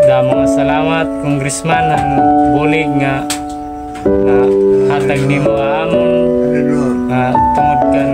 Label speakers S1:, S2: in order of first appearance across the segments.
S1: Damo nga salamat Congressman ang bulig nga na hatag nimo amon tungod kan.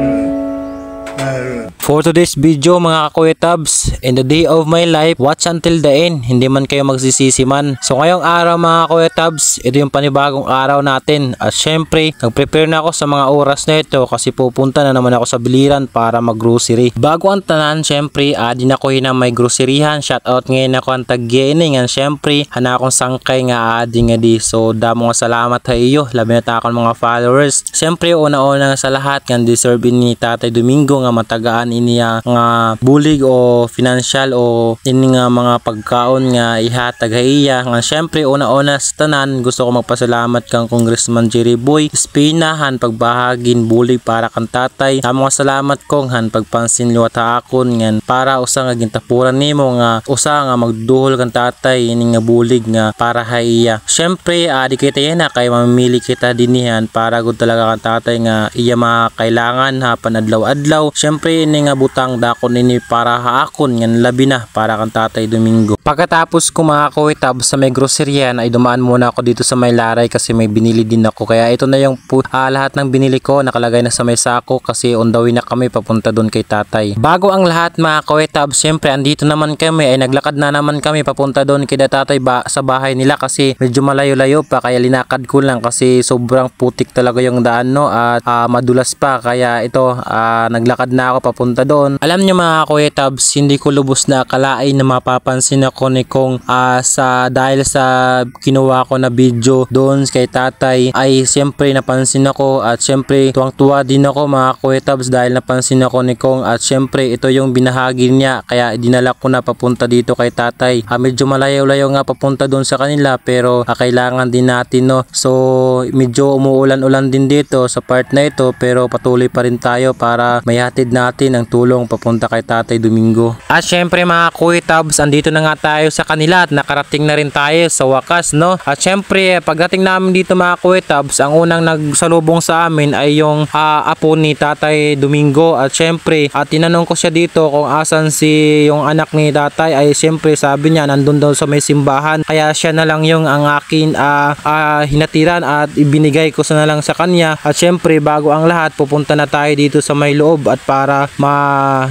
S2: For today's video mga Kakuya Tabs, in the day of my life, watch until the end, hindi man kayo magsisisi man. So ngayong araw mga Kakuya Tabs, ito yung panibagong araw natin. At syempre, nag-prepare na ako sa mga oras na ito kasi pupunta na naman ako sa biliran para mag-grocery. Bago ang tanan, syempre, din ako na may groceryhan. Shoutout ngayon ako ang tag-gaining. And syempre, hana akong sangkay nga adi nga di. So damo nga salamat sa iyo, labi na ta akong mga followers. Syempre, una-una sa lahat, nga deserve ni Tatay Domingo nga matagaan iniya nga bulig o financial o ini nga mga pagkaon nga ihatag iya nga. Syempre una-una sa tanan gusto ko magpasalamat kang Congressman Jerry Boy Espinahan pagbahagin bulig para kan tatay. Tamo nga salamat kong han pagpansin liwat akon ngan para usa nga gintapuran nimo nga usa nga magduhol kan tatay ini nga bulig nga para iya. Syempre di kita yan na kay mamili kita dinihan para gud talaga kan tatay nga iya makailangan hapan adlaw-adlaw. Syempre ini nga butang dakon ini para haakon ngan labi na para kan Tatay Domingo. Pagkatapos ko mga Kakuya Tabs sa may groceryan ay dumaan muna ako dito sa may laray kasi may binili din ako. Kaya ito na yung lahat ng binili ko nakalagay na sa may sako kasi on the way na kami papunta doon kay tatay. Bago ang lahat mga Kakuya Tabs, syempre andito naman kami ay naglakad na naman kami papunta doon kay tatay sa bahay nila kasi medyo malayo-layo pa kaya linakad ko lang kasi sobrang putik talaga yung daan no at madulas pa kaya ito naglakad na ako papunta doon. Alam niyo mga Kakuya Tabs, hindi ko lubos na akalain na mapapansin ako ni Kong dahil sa kinuha ko na video doon kay tatay ay siyempre napansin ako at siyempre tuwang-tuwa din ako mga Kakuya Tabs dahil napansin ako ni Kong at siyempre ito yung binahagi niya kaya dinala ko na papunta dito kay tatay. Medyo malayo-layo nga papunta doon sa kanila pero kailangan din natin no. So medyo umuulan-ulan din dito sa part na ito pero patuloy pa rin tayo para mayhatid natin ang tulong papunta kay Tatay Domingo. At syempre mga Kakuya Tabs, andito na nga tayo sa kanila at nakarating na rin tayo sa wakas no. At syempre pagdating namin dito mga Kakuya Tabs, ang unang nagsalubong sa amin ay yung apo ni Tatay Domingo. At syempre tinanong ko siya dito kung asan si yung anak ni tatay ay syempre sabi niya nandun daw sa may simbahan kaya siya na lang yung ang akin hinatiran at ibinigay ko na lang sa kanya. At syempre bago ang lahat pupunta na tayo dito sa may loob at para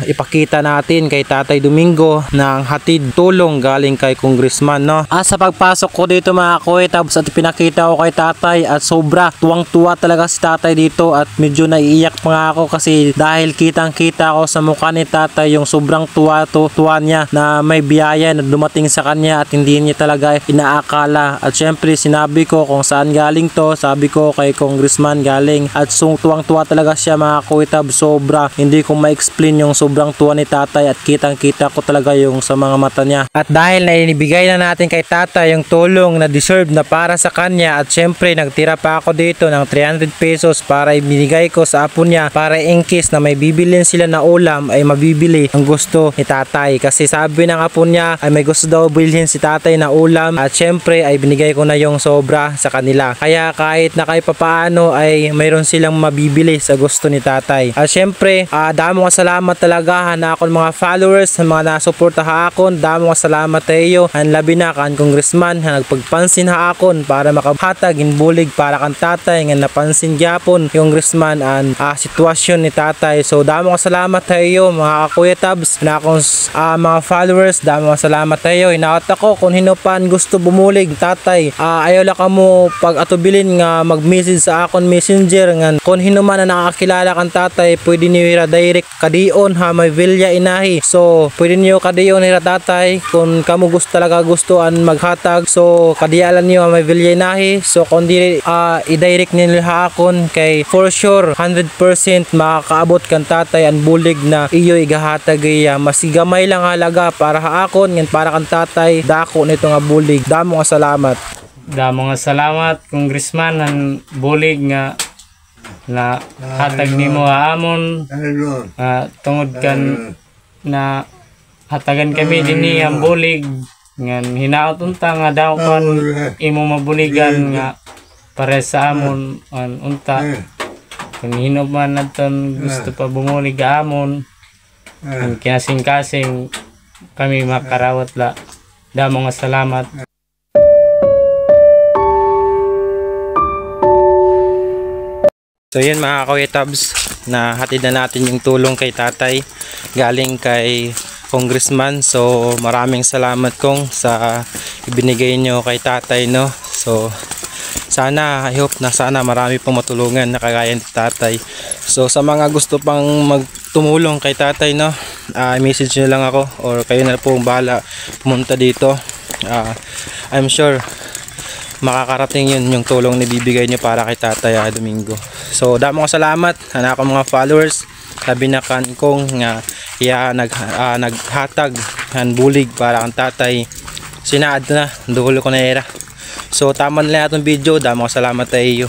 S2: ipakita natin kay Tatay Domingo ng hatid tulong galing kay Congressman no. Sa pagpasok ko dito mga Kakuya Tabs at pinakita ko kay tatay at sobra tuwang-tuwa talaga si tatay dito at medyo naiiyak pa nga ako kasi dahil kitang-kita ko sa mukha ni tatay yung sobrang tuwa niya na may biyaya na dumating sa kanya at hindi niya talaga inaakala. At syempre sinabi ko kung saan galing to, sabi ko kay Congressman galing at tuwang-tuwa talaga siya mga Kakuya Tabs. Sobra hindi ko ma-explain yung sobrang tuwa ni tatay at kitang-kita ko talaga yung sa mga mata niya. At dahil naibigay na natin kay tatay yung tulong na deserve na para sa kanya at syempre nagtira pa ako dito ng 300 pesos para ibinigay ko sa apo niya para in case na may bibilin sila na ulam ay mabibili ang gusto ni tatay kasi sabi ng apo niya ay may gusto daw bilhin si tatay na ulam at syempre ay binigay ko na yung sobra sa kanila kaya kahit na kahit papaano ay mayroon silang mabibili sa gusto ni tatay. At syempre damo nga salamat talaga na akong mga followers sa mga nasuporta ha akon. Damo nga salamat sa iyo ang labi na kan Congressman na nagpagpansin ha akon para makahatag inbulig para kan tatay nga napansin gyapon Congressman ang sitwasyon ni tatay. So damo nga salamat sa iyo mga Kakuya Tabs na akong mga followers. Damo nga salamat sa iyo. Hinaot ako kung hinupan gusto bumulig tatay ayaw la ka mo pag atubilin nga mag-message sa akon messenger nga kung hinuman na nakakilala kan tatay pwede niyo direct kadion may Villa Inahi. So pwede niyo kadion nila tatay kung kamo gusto talaga gustuan maghatag. So kadialan niyo may Villa Inahi. So kung di i-direct niyo akon kay for sure 100% makakaabot kan tatay ang bulig na iyo igahatag masigamay lang halaga para haakon ngan para kan tatay dako nito nga bulig. Damo nga salamat.
S1: Damo nga salamat Congressman ang bulig nga na hatag nimo amon tungod kan na hatagan kami dinhi ang bulig ngan hinaot unta nga daw kan imo mabuligan nga para sa amon unta kung hinuman naton gusto pa bumulig amon ang kinasing-kasing kami makarawat la damo nga salamat.
S2: So yun mga Kawetabs, na hatid na natin yung tulong kay tatay galing kay Congressman. So maraming salamat kong sa ibinigay nyo kay tatay, no. So sana, I hope na sana marami pong matulungan na kagaya ni tatay. So sa mga gusto pang magtumulong kay tatay, no, message nyo lang ako or kayo na po bahala pumunta dito. I'm sure makakarating yun yung tulong na bibigay nyo para kay Tatay Domingo. So damo ko salamat anak ko mga followers, sabi na kan kong nga naghatag han bulig para kang tatay sinaad na dulo ko na era. So tama na lang atong video, damo ko salamat tayo.